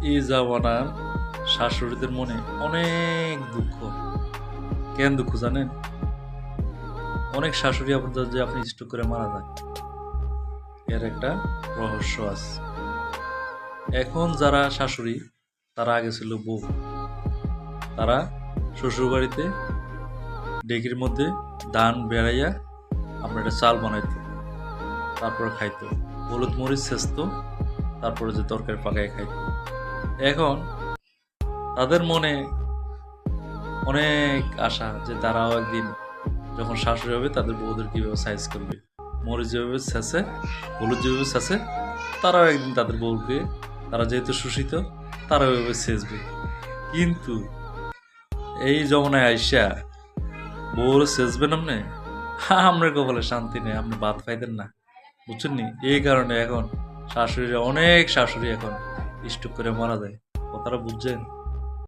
এই জামানার শাশুড়িদের মনে অনেক দুঃখ। কেন দুঃখ জানেন? অনেক শাশুড়ি আপনাদের যে আপনি স্ট্রোক করে মারা যায়, এর একটা রহস্য আছে। এখন যারা শাশুড়ি, তারা আগে ছিল বউ। তারা শ্বশুরবাড়িতে ডেকির মধ্যে ধান বেড়াইয়া আপনার একটা চাল বানাইতো, তারপরে খাইতো, হলুদ মরিচ ছেঁচতো, তারপরে যে তরকারি পাকায় খাইতো। এখন তাদের মনে অনেক আশা যে তারাও একদিন যখন শাশুড়ি হবে তাদের বউদের কীভাবে সাইজ করবে, মরিচ যেভাবে ছেঁচে, হলুদ যেভাবে ছেঁচে, তারাও একদিন তাদের বউকে, তারা যেহেতু শোষিত, তারা ওইভাবে ছেঁচবে। কিন্তু এই জমানায় আইসা বউর ছেঁচবেন আপনি, আপনার কপালে শান্তি নেই, আপনি ভাত খাইতেন না, বুঝছেন নি? এই কারণে এখন শাশুড়িরা, অনেক শাশুড়ি এখন স্ট্রোক করে মারা যায়। কথাটা বুঝছেন?